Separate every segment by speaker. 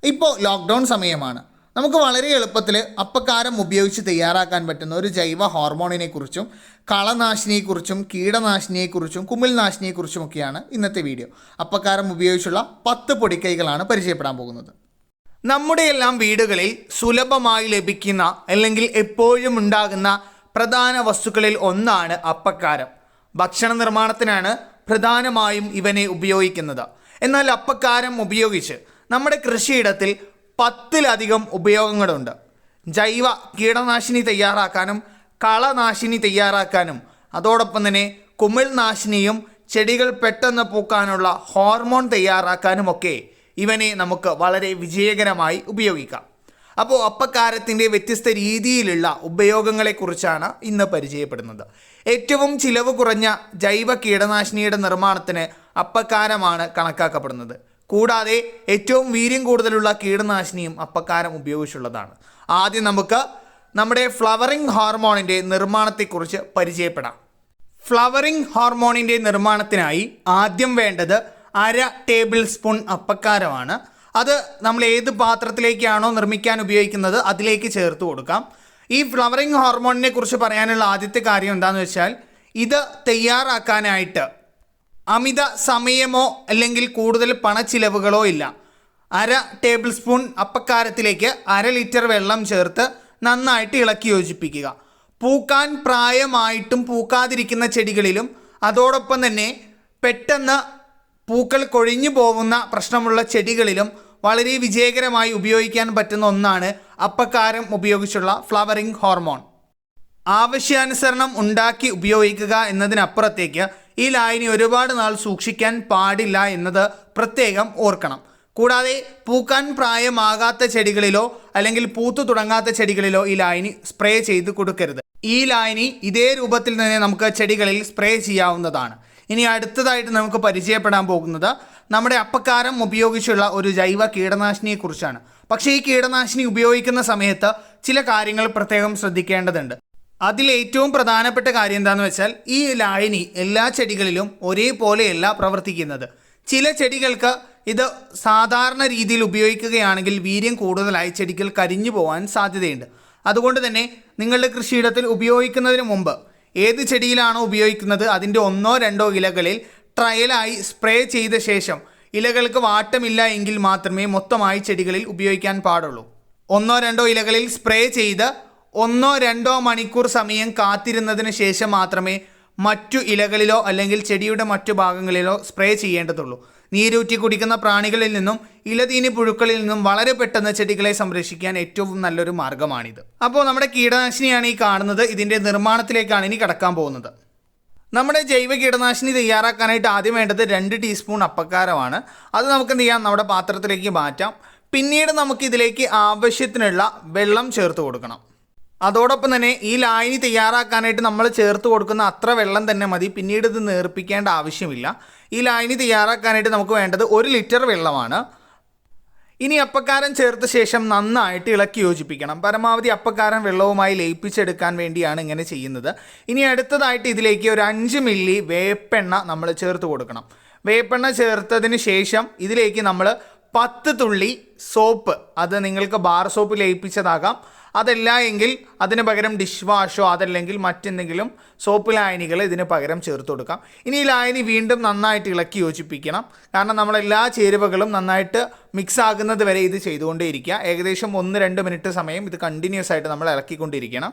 Speaker 1: ഇപ്പോൾ ലോക്ക്ഡൗൺ സമയമാണ്. നമുക്ക് വളരെ എളുപ്പത്തിൽ അപ്പക്കാരം ഉപയോഗിച്ച് തയ്യാറാക്കാൻ പറ്റുന്ന ഒരു ജൈവ ഹോർമോണിനെക്കുറിച്ചും കളനാശിനിയെക്കുറിച്ചും കീടനാശിനിയെക്കുറിച്ചും കുമിൾനാശിനിയെക്കുറിച്ചുമൊക്കെയാണ് ഇന്നത്തെ വീഡിയോ. അപ്പക്കാരം ഉപയോഗിച്ചുള്ള 10 പൊടിക്കൈകളാണ് പരിചയപ്പെടാൻ പോകുന്നത്. നമ്മുടെ എല്ലാം വീടുകളിൽ സുലഭമായി ലഭിക്കുന്ന അല്ലെങ്കിൽ എപ്പോഴും ഉണ്ടാകുന്ന പ്രധാന വസ്തുക്കളിൽ ഒന്നാണ് അപ്പക്കാരം. ഭക്ഷണ നിർമ്മാണത്തിനാണ് പ്രധാനമായും ഇവനെ ഉപയോഗിക്കുന്നത്. എന്നാൽ അപ്പക്കാരം ഉപയോഗിച്ച് നമ്മുടെ കൃഷിയിടത്തിൽ 10-ലധികം ഉപയോഗങ്ങളുണ്ട്. ജൈവ കീടനാശിനി തയ്യാറാക്കാനും കളനാശിനി തയ്യാറാക്കാനും അതോടൊപ്പം തന്നെ കുമിൾനാശിനിയും ചെടികൾ പെട്ടെന്ന് പൂക്കാനുള്ള ഹോർമോൺ തയ്യാറാക്കാനുമൊക്കെ ഇവനെ നമുക്ക് വളരെ വിജയകരമായി ഉപയോഗിക്കാം. അപ്പോൾ അപ്പക്കാരത്തിൻ്റെ വ്യത്യസ്ത രീതിയിലുള്ള ഉപയോഗങ്ങളെക്കുറിച്ചാണ് ഇന്ന് പരിചയപ്പെടുന്നത്. ഏറ്റവും ചിലവ് കുറഞ്ഞ ജൈവ കീടനാശിനിയുടെ നിർമ്മാണത്തിന് അപ്പക്കാരമാണ് കണക്കാക്കപ്പെടുന്നത്. കൂടാതെ ഏറ്റവും വീര്യം കൂടുതലുള്ള കീടനാശിനിയും അപ്പക്കാരം ഉപയോഗിച്ചുള്ളതാണ്. ആദ്യം നമുക്ക് നമ്മുടെ ഫ്ലവറിംഗ് ഹോർമോണിൻ്റെ നിർമ്മാണത്തെക്കുറിച്ച് പരിചയപ്പെടാം. ഫ്ലവറിംഗ് ഹോർമോണിൻ്റെ നിർമ്മാണത്തിനായി ആദ്യം വേണ്ടത് 1/2 ടേബിൾ സ്പൂൺ അപ്പക്കാരമാണ്. അത് നമ്മൾ ഏത് പാത്രത്തിലേക്കാണോ നിർമ്മിക്കാൻ ഉപയോഗിക്കുന്നത് അതിലേക്ക് ചേർത്ത് കൊടുക്കാം. ഈ ഫ്ലവറിംഗ് ഹോർമോണിനെ കുറിച്ച് പറയാനുള്ള ആദ്യത്തെ കാര്യം എന്താണെന്ന് വെച്ചാൽ, ഇത് തയ്യാറാക്കാനായിട്ട് അമിത സമയമോ അല്ലെങ്കിൽ കൂടുതൽ പണച്ചിലവുകളോ ഇല്ല. 1/2 ടേബിൾ സ്പൂൺ അപ്പക്കാരത്തിലേക്ക് 1/2 ലിറ്റർ വെള്ളം ചേർത്ത് നന്നായിട്ട് ഇളക്കി യോജിപ്പിക്കുക. പൂക്കാൻ പ്രായമായിട്ടും പൂക്കാതിരിക്കുന്ന ചെടികളിലും അതോടൊപ്പം തന്നെ പെട്ടെന്ന് പൂക്കൾ കൊഴിഞ്ഞു പോകുന്ന പ്രശ്നമുള്ള ചെടികളിലും വളരെ വിജയകരമായി ഉപയോഗിക്കാൻ പറ്റുന്ന ഒന്നാണ് അപ്പക്കാരം ഉപയോഗിച്ചുള്ള ഫ്ലവറിംഗ് ഹോർമോൺ. ആവശ്യാനുസരണം ഉണ്ടാക്കി ഉപയോഗിക്കുക എന്നതിനപ്പുറത്തേക്ക് ഈ ലായനി ഒരുപാട് നാൾ സൂക്ഷിക്കാൻ പാടില്ല എന്നത് പ്രത്യേകം ഓർക്കണം. കൂടാതെ പൂക്കാൻ പ്രായമാകാത്ത ചെടികളിലോ അല്ലെങ്കിൽ പൂത്തു തുടങ്ങാത്ത ചെടികളിലോ ഈ ലായനി സ്പ്രേ ചെയ്ത് കൊടുക്കരുത്. ഈ ലായനി ഇതേ രൂപത്തിൽ തന്നെ നമുക്ക് ചെടികളിൽ സ്പ്രേ ചെയ്യാവുന്നതാണ്. ഇനി അടുത്തതായിട്ട് നമുക്ക് പരിചയപ്പെടാൻ പോകുന്നത് നമ്മുടെ അപ്പക്കാരം ഉപയോഗിച്ചുള്ള ഒരു ജൈവ കീടനാശിനിയെക്കുറിച്ചാണ്. പക്ഷേ ഈ കീടനാശിനി ഉപയോഗിക്കുന്ന സമയത്ത് ചില കാര്യങ്ങൾ പ്രത്യേകം ശ്രദ്ധിക്കേണ്ടതുണ്ട്. അതിൽ ഏറ്റവും പ്രധാനപ്പെട്ട കാര്യം എന്താണെന്ന് വെച്ചാൽ, ഈ ലായനി എല്ലാ ചെടികളിലും ഒരേപോലെയല്ല പ്രവർത്തിക്കുന്നത്. ചില ചെടികൾക്ക് ഇത് സാധാരണ രീതിയിൽ ഉപയോഗിക്കുകയാണെങ്കിൽ വീര്യം കൂടുതലായി ചെടികൾ കരിഞ്ഞു പോകാൻ സാധ്യതയുണ്ട്. അതുകൊണ്ട് തന്നെ നിങ്ങളുടെ കൃഷിയിടത്തിൽ ഉപയോഗിക്കുന്നതിന് മുമ്പ് ഏത് ചെടിയിലാണോ ഉപയോഗിക്കുന്നത് അതിൻ്റെ 1-2 ഇലകളിൽ ട്രയലായി സ്പ്രേ ചെയ്ത ശേഷം ഇലകൾക്ക് വാട്ടമില്ല എങ്കിൽ മാത്രമേ മൊത്തമായി ചെടികളിൽ ഉപയോഗിക്കാൻ പാടുള്ളൂ. 1-2 ഇലകളിൽ സ്പ്രേ ചെയ്ത് 1-2 മണിക്കൂർ സമയം കാത്തിരുന്നതിന് ശേഷം മാത്രമേ മറ്റു ഇലകളിലോ അല്ലെങ്കിൽ ചെടിയുടെ മറ്റു ഭാഗങ്ങളിലോ സ്പ്രേ ചെയ്യേണ്ടതുള്ളൂ. നീരൂറ്റി കുടിക്കുന്ന പ്രാണികളിൽ നിന്നും ഇലതീനി പുഴുക്കളിൽ നിന്നും വളരെ പെട്ടെന്ന് ചെടികളെ സംരക്ഷിക്കാൻ ഏറ്റവും നല്ലൊരു മാർഗ്ഗമാണിത്. അപ്പോൾ നമ്മുടെ കീടനാശിനിയാണ് ഈ കാണുന്നത്. ഇതിൻ്റെ നിർമ്മാണത്തിലേക്കാണ് ഇനി കടക്കാൻ പോകുന്നത്. നമ്മുടെ ജൈവ കീടനാശിനി തയ്യാറാക്കാനായിട്ട് ആദ്യം വേണ്ടത് 2 ടീസ്പൂൺ അപ്പക്കാരമാണ്. അത് നമുക്ക് എന്ത് ചെയ്യാം, നമ്മുടെ പാത്രത്തിലേക്ക് മാറ്റാം. പിന്നീട് നമുക്ക് ഇതിലേക്ക് ആവശ്യത്തിനുള്ള വെള്ളം ചേർത്ത് കൊടുക്കണം. അതോടൊപ്പം തന്നെ ഈ ലായനി തയ്യാറാക്കാനായിട്ട് നമ്മൾ ചേർത്ത് കൊടുക്കുന്ന അത്ര വെള്ളം തന്നെ മതി. പിന്നീട് ഇത് നേർപ്പിക്കേണ്ട ആവശ്യമില്ല. ഈ ലായനി തയ്യാറാക്കാനായിട്ട് നമുക്ക് വേണ്ടത് 1 ലിറ്റർ വെള്ളമാണ്. ഇനി അപ്പക്കാരം ചേർത്ത ശേഷം നന്നായിട്ട് ഇളക്കി യോജിപ്പിക്കണം. പരമാവധി അപ്പക്കാരം വെള്ളവുമായി ലയിപ്പിച്ചെടുക്കാൻ വേണ്ടിയാണ് ഇങ്ങനെ ചെയ്യുന്നത്. ഇനി അടുത്തതായിട്ട് ഇതിലേക്ക് ഒരു 5 മില്ലി വേപ്പെണ്ണ നമ്മൾ ചേർത്ത് കൊടുക്കണം. വേപ്പെണ്ണ ചേർത്തതിന് ശേഷം ഇതിലേക്ക് നമ്മൾ 10 തുള്ളി സോപ്പ്, അത് നിങ്ങൾക്ക് ബാർ സോപ്പ് ലയിപ്പിച്ചതാകാം, അതല്ല എങ്കിൽ അതിന് പകരം ഡിഷ് വാഷോ അതല്ലെങ്കിൽ മറ്റെന്തെങ്കിലും സോപ്പ് ലായനികൾ ഇതിന് പകരം ചേർത്ത് കൊടുക്കാം. ഇനി ഈ ലായനി വീണ്ടും നന്നായിട്ട് ഇളക്കി യോജിപ്പിക്കണം. കാരണം നമ്മളെല്ലാ ചേരുവകളും നന്നായിട്ട് മിക്സ് ആകുന്നത് വരെ ഇത് ചെയ്തുകൊണ്ടേയിരിക്കുക. ഏകദേശം 1-2 മിനിറ്റ് സമയം ഇത് കണ്ടിന്യൂസ് ആയിട്ട് നമ്മൾ ഇളക്കിക്കൊണ്ടിരിക്കണം.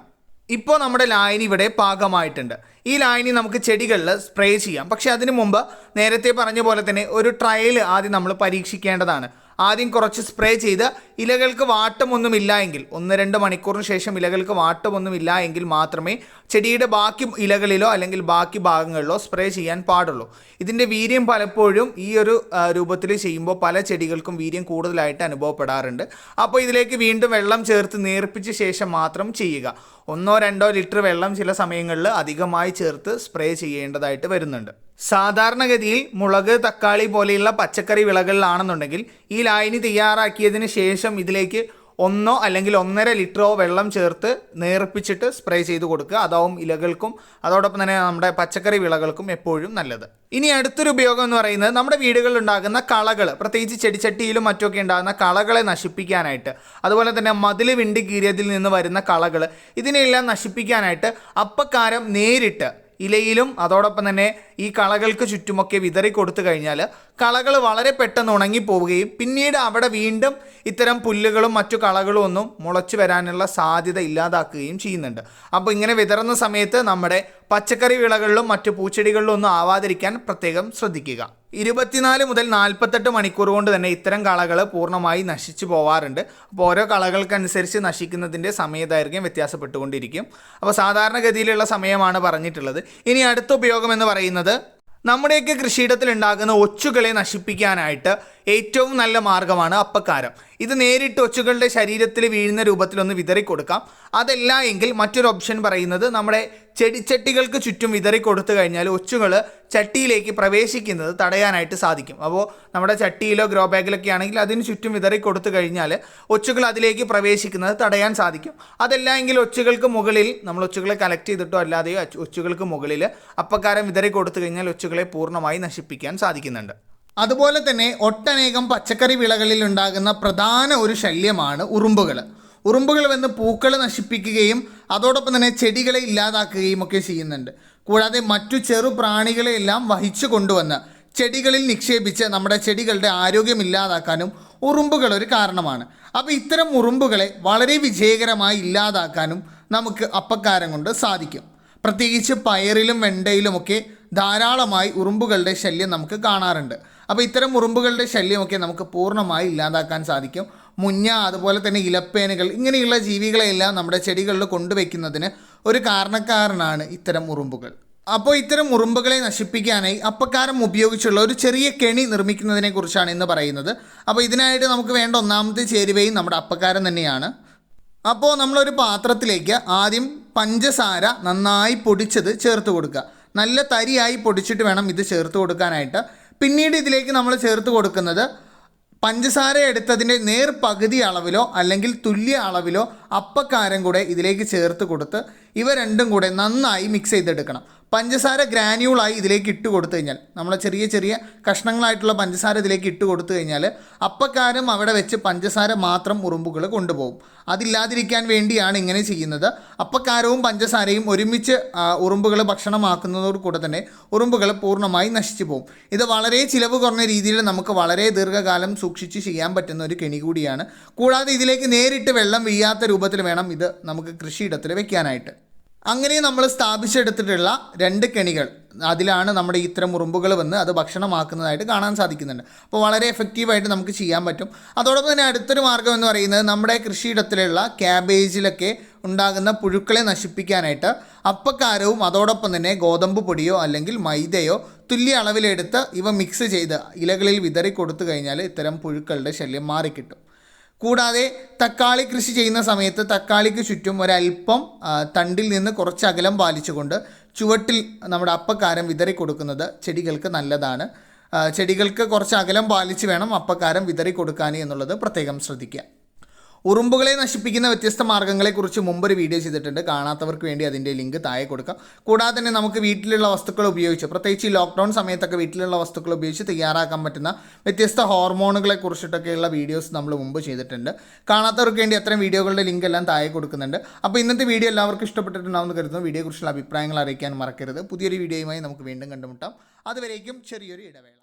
Speaker 1: ഇപ്പോൾ നമ്മുടെ ലായനി ഇവിടെ പാകമായിട്ടുണ്ട്. ഈ ലായനി നമുക്ക് ചെടികളിൽ സ്പ്രേ ചെയ്യാം. പക്ഷേ അതിനു മുമ്പ് നേരത്തെ പറഞ്ഞ പോലെ തന്നെ ഒരു ട്രയൽ ആദ്യം നമ്മൾ പരീക്ഷിക്കേണ്ടതാണ്. ആദ്യം കുറച്ച് സ്പ്രേ ചെയ്ത് ഇലകൾക്ക് വാട്ടമൊന്നുമില്ല എങ്കിൽ 1-2 മണിക്കൂറിന് ശേഷം ഇലകൾക്ക് വാട്ടമൊന്നുമില്ല എങ്കിൽ മാത്രമേ ചെടിയുടെ ബാക്കി ഇലകളിലോ അല്ലെങ്കിൽ ബാക്കി ഭാഗങ്ങളിലോ സ്പ്രേ ചെയ്യാൻ പാടുള്ളൂ. ഇതിൻ്റെ വീര്യം പലപ്പോഴും ഈ ഒരു രൂപത്തിൽ ചെയ്യുമ്പോൾ പല ചെടികൾക്കും വീര്യം കൂടുതലായിട്ട് അനുഭവപ്പെടാറുണ്ട്. അപ്പോൾ ഇതിലേക്ക് വീണ്ടും വെള്ളം ചേർത്ത് നേർപ്പിച്ച ശേഷം മാത്രം ചെയ്യുക. 1-2 ലിറ്റർ വെള്ളം ചില സമയങ്ങളിൽ അധികമായി ചേർത്ത് സ്പ്രേ ചെയ്യേണ്ടതായിട്ട് വരുന്നുണ്ട്. സാധാരണഗതിയിൽ മുളക്, തക്കാളി പോലെയുള്ള പച്ചക്കറി വിളകളിലാണെന്നുണ്ടെങ്കിൽ ഈ ലായനി തയ്യാറാക്കിയതിന് ശേഷം ഇതിലേക്ക് 1 അല്ലെങ്കിൽ 1.5 ലിറ്ററോ വെള്ളം ചേർത്ത് നേർപ്പിച്ചിട്ട് സ്പ്രേ ചെയ്ത് കൊടുക്കുക. അതാവും ഇലകൾക്കും അതോടൊപ്പം തന്നെ നമ്മുടെ പച്ചക്കറി വിളകൾക്കും എപ്പോഴും നല്ലത്. ഇനി അടുത്തൊരു ഉപയോഗം എന്ന് പറയുന്നത് നമ്മുടെ വീടുകളിൽ ഉണ്ടാകുന്ന കളകൾ, പ്രത്യേകിച്ച് ചെടിച്ചട്ടിയിലും മറ്റൊക്കെ ഉണ്ടാകുന്ന കളകളെ നശിപ്പിക്കാനായിട്ട്, അതുപോലെ തന്നെ മതിൽ വിണ്ടി കീറിയതിൽ നിന്ന് വരുന്ന കളകൾ, ഇതിനെയെല്ലാം നശിപ്പിക്കാനായിട്ട് അപ്പക്കാരം നേരിട്ട് ഇലയിലും അതോടൊപ്പം തന്നെ ഈ കളകൾക്ക് ചുറ്റുമൊക്കെ വിതറി കൊടുത്തു കഴിഞ്ഞാൽ കളകൾ വളരെ പെട്ടെന്ന് ഉണങ്ങിപ്പോവുകയും പിന്നീട് അവിടെ വീണ്ടും ഇത്തരം പുല്ലുകളും മറ്റു കളകളും ഒന്നും മുളച്ചു വരാനുള്ള സാധ്യത ഇല്ലാതാക്കുകയും ചെയ്യുന്നുണ്ട്. അപ്പോൾ ഇങ്ങനെ വിതറുന്ന സമയത്ത് നമ്മുടെ പച്ചക്കറി വിളകളിലും മറ്റു പൂച്ചെടികളിലും ഒന്നും ആവാതിരിക്കാൻ പ്രത്യേകം ശ്രദ്ധിക്കുക. 24 മുതൽ 48 മണിക്കൂർ കൊണ്ട് തന്നെ ഇത്തരം കളകൾ പൂർണ്ണമായി നശിച്ചു പോവാറുണ്ട്. അപ്പോൾ ഓരോ കളകൾക്കനുസരിച്ച് നശിക്കുന്നതിൻ്റെ സമയദൈർഘ്യം വ്യത്യാസപ്പെട്ടുകൊണ്ടിരിക്കും. അപ്പോൾ സാധാരണഗതിയിലുള്ള സമയമാണ് പറഞ്ഞിട്ടുള്ളത്. ഇനി അടുത്ത ഉപയോഗം എന്ന് പറയുന്നത് നമ്മുടെയൊക്കെ കൃഷിയിടത്തിൽ ഉണ്ടാകുന്ന ഒച്ചുകളെ നശിപ്പിക്കാനായിട്ട് ഏറ്റവും നല്ല മാർഗ്ഗമാണ് അപ്പക്കാരം. ഇത് നേരിട്ട് ഒച്ചുകളുടെ ശരീരത്തിൽ വീഴുന്ന രൂപത്തിലൊന്ന് വിതറി കൊടുക്കാം. അതല്ല എങ്കിൽ മറ്റൊരു ഓപ്ഷൻ പറയുന്നത് നമ്മുടെ ചെടിച്ചട്ടികൾക്ക് ചുറ്റും വിതറി കൊടുത്തു കഴിഞ്ഞാൽ ഒച്ചുകൾ ചട്ടിയിലേക്ക് പ്രവേശിക്കുന്നത് തടയാനായിട്ട് സാധിക്കും. അപ്പോൾ നമ്മുടെ ചട്ടിയിലോ ഗ്രോ ബാഗിലൊക്കെ ആണെങ്കിൽ അതിന് ചുറ്റും വിതറി കൊടുത്തു കഴിഞ്ഞാൽ ഒച്ചുകൾ അതിലേക്ക് പ്രവേശിക്കുന്നത് തടയാൻ സാധിക്കും. അതല്ല എങ്കിൽ ഒച്ചുകൾക്ക് മുകളിൽ നമ്മൾ ഒച്ചുകളെ കളക്ട് ചെയ്തിട്ടോ അല്ലാതെയോ ഒച്ചുകൾക്ക് മുകളിൽ അപ്പക്കാരം വിതറി കൊടുത്തു കഴിഞ്ഞാൽ ഒച്ചുകളെ പൂർണ്ണമായി നശിപ്പിക്കാൻ സാധിക്കുന്നുണ്ട്. അതുപോലെ തന്നെ ഒട്ടനേകം പച്ചക്കറി വിളകളിൽ ഉണ്ടാകുന്ന പ്രധാന ഒരു ശല്യമാണ് ഉറുമ്പുകൾ. ഉറുമ്പുകൾ വന്ന് പൂക്കൾ നശിപ്പിക്കുകയും അതോടൊപ്പം തന്നെ ചെടികളെ ഇല്ലാതാക്കുകയും ഒക്കെ ചെയ്യുന്നുണ്ട്. കൂടാതെ മറ്റു ചെറു പ്രാണികളെയെല്ലാം വഹിച്ചു കൊണ്ടുവന്ന് ചെടികളിൽ നിക്ഷേപിച്ച് നമ്മുടെ ചെടികളുടെ ആരോഗ്യം ഇല്ലാതാക്കാനും ഉറുമ്പുകൾ ഒരു കാരണമാണ്. അപ്പോൾ ഇത്തരം ഉറുമ്പുകളെ വളരെ വിജയകരമായി ഇല്ലാതാക്കാനും നമുക്ക് അപ്പക്കാരം കൊണ്ട് സാധിക്കും. പ്രത്യേകിച്ച് പയറിലും വെണ്ടയിലുമൊക്കെ ധാരാളമായി ഉറുമ്പുകളുടെ ശല്യം നമുക്ക് കാണാറുണ്ട്. അപ്പോൾ ഇത്തരം ഉറുമ്പുകളുടെ ശല്യമൊക്കെ നമുക്ക് പൂർണ്ണമായി ഇല്ലാതാക്കാൻ സാധിക്കും. മുഞ്ഞ, അതുപോലെ തന്നെ ഇലപ്പേനുകൾ, ഇങ്ങനെയുള്ള ജീവികളെയെല്ലാം നമ്മുടെ ചെടികളിൽ കൊണ്ടുവയ്ക്കുന്നതിന് ഒരു കാരണക്കാരനാണ് ഇത്തരം ഉറുമ്പുകൾ. അപ്പോൾ ഇത്തരം ഉറുമ്പുകളെ നശിപ്പിക്കാനായി അപ്പക്കാരം ഉപയോഗിച്ചുള്ള ഒരു ചെറിയ കെണി നിർമ്മിക്കുന്നതിനെ കുറിച്ചാണ് ഇന്ന് പറയുന്നത്. അപ്പോൾ ഇതിനായിട്ട് നമുക്ക് വേണ്ട ഒന്നാമത്തെ ചേരുവയും നമ്മുടെ അപ്പക്കാരം തന്നെയാണ്. അപ്പോൾ നമ്മളൊരു പാത്രത്തിലേക്ക് ആദ്യം പഞ്ചസാര നന്നായി പൊടിച്ചത് ചേർത്ത് കൊടുക്കുക. നല്ല തരിയായി പൊടിച്ചിട്ട് വേണം ഇത് ചേർത്ത് കൊടുക്കാനായിട്ട്. പിന്നീട് ഇതിലേക്ക് നമ്മൾ ചേർത്ത് കൊടുക്കുന്നത് പഞ്ചസാര എടുത്തതിൻ്റെ നേർ പകുതി അളവിലോ അല്ലെങ്കിൽ തുല്യ അളവിലോ അപ്പക്കാരം കൂടെ ഇതിലേക്ക് ചേർത്ത് കൊടുത്ത് ഇവ രണ്ടും കൂടെ നന്നായി മിക്സ് ചെയ്തെടുക്കണം. പഞ്ചസാര ഗ്രാന്യൂളായി ഇതിലേക്ക് ഇട്ട് കൊടുത്തു കഴിഞ്ഞാൽ, നമ്മൾ ചെറിയ ചെറിയ കഷ്ണങ്ങളായിട്ടുള്ള പഞ്ചസാര ഇതിലേക്ക് ഇട്ട് കൊടുത്തു കഴിഞ്ഞാൽ അപ്പക്കാരം അവിടെ വെച്ച് പഞ്ചസാര മാത്രം ഉറുമ്പുകൾ കൊണ്ടുപോകും. അതില്ലാതിരിക്കാൻ വേണ്ടിയാണ് ഇങ്ങനെ ചെയ്യുന്നത്. അപ്പക്കാരവും പഞ്ചസാരയും ഒരുമിച്ച് ഉറുമ്പുകൾ ഭക്ഷണമാക്കുന്നതോട് കൂടെ തന്നെ ഉറുമ്പുകൾ പൂർണ്ണമായി നശിച്ചു പോകും. ഇത് വളരെ ചിലവ് കുറഞ്ഞ രീതിയിൽ നമുക്ക് വളരെ ദീർഘകാലം സൂക്ഷിച്ച് ചെയ്യാൻ പറ്റുന്ന ഒരു കെണി കൂടിയാണ്. കൂടാതെ ഇതിലേക്ക് നേരിട്ട് വെള്ളം വീഴാത്ത രൂപത്തിൽ വേണം ഇത് നമുക്ക് കൃഷിയിടത്തിൽ വെക്കാനായിട്ട്. അങ്ങനെ നമ്മൾ സ്ഥാപിച്ചെടുത്തിട്ടുള്ള 2 കെണികൾ, അതിലാണ് നമ്മുടെ ഇത്തരം ഉറുമ്പുകൾ വന്ന് അത് ഭക്ഷണമാക്കുന്നതായിട്ട് കാണാൻ സാധിക്കുന്നുണ്ട്. അപ്പോൾ വളരെ എഫക്റ്റീവായിട്ട് നമുക്ക് ചെയ്യാൻ പറ്റും. അതോടൊപ്പം തന്നെ അടുത്തൊരു മാർഗ്ഗം എന്ന് പറയുന്നത് നമ്മുടെ കൃഷിയിടത്തിലുള്ള ക്യാബേജിലൊക്കെ ഉണ്ടാകുന്ന പുഴുക്കളെ നശിപ്പിക്കാനായിട്ട് അപ്പക്കാരവും അതോടൊപ്പം തന്നെ ഗോതമ്പ് പൊടിയോ അല്ലെങ്കിൽ മൈദയോ തുല്യ അളവിലെടുത്ത് ഇവ മിക്സ് ചെയ്ത് ഇലകളിൽ വിതറി കൊടുത്തു കഴിഞ്ഞാൽ ഇത്തരം പുഴുക്കളുടെ ശല്യം മാറിക്കിട്ടും. കൂടാതെ തക്കാളി കൃഷി ചെയ്യുന്ന സമയത്ത് തക്കാളിക്ക് ചുറ്റും ഒരല്പം തണ്ടിൽ നിന്ന് കുറച്ച് അകലം പാലിച്ചുകൊണ്ട് ചുവട്ടിൽ നമ്മുടെ അപ്പക്കാരം വിതറി കൊടുക്കുന്നത് ചെടികൾക്ക് നല്ലതാണ്. ചെടികൾക്ക് കുറച്ച് അകലം പാലിച്ച് വേണം അപ്പക്കാരം വിതറി കൊടുക്കാൻ എന്നുള്ളത് പ്രത്യേകം ശ്രദ്ധിക്കുക. ഉറുമ്പുകളെ നശിപ്പിക്കുന്ന വ്യത്യസ്ത മാർഗ്ഗങ്ങളെക്കുറിച്ച് മുമ്പൊരു വീഡിയോ ചെയ്തിട്ടുണ്ട്. കാണാത്തവർക്ക് വേണ്ടി അതിൻ്റെ ലിങ്ക് താഴെ കൊടുക്കാം. കൂടാതെ തന്നെ നമുക്ക് വീട്ടിലുള്ള വസ്തുക്കൾ ഉപയോഗിച്ച്, പ്രത്യേകിച്ച് ഈ ലോക്ക്ഡൗൺ സമയത്തൊക്കെ വീട്ടിലുള്ള വസ്തുക്കൾ ഉപയോഗിച്ച് തയ്യാറാക്കാൻ പറ്റുന്ന വ്യത്യസ്ത ഹോർമോണുകളെ കുറിച്ചിട്ടൊക്കെയുള്ള വീഡിയോസ് നമ്മൾ മുമ്പ് ചെയ്തിട്ടുണ്ട്. കാണാത്തവർക്ക് വേണ്ടി അത്തരം വീഡിയോകളുടെ ലിങ്ക് എല്ലാം താഴെ കൊടുക്കുന്നുണ്ട്. അപ്പോൾ ഇന്നത്തെ വീഡിയോ എല്ലാവർക്കും ഇഷ്ടപ്പെട്ടിട്ടുണ്ടാവുമെന്ന് കരുതുന്നു. വീഡിയോയെക്കുറിച്ചുള്ള അഭിപ്രായങ്ങൾ അറിയിക്കാൻ മറക്കരുത്. പുതിയൊരു വീഡിയോയുമായി നമുക്ക് വീണ്ടും കണ്ടുമുട്ടാം. അതുവരേക്കും ചെറിയൊരു ഇടവേള.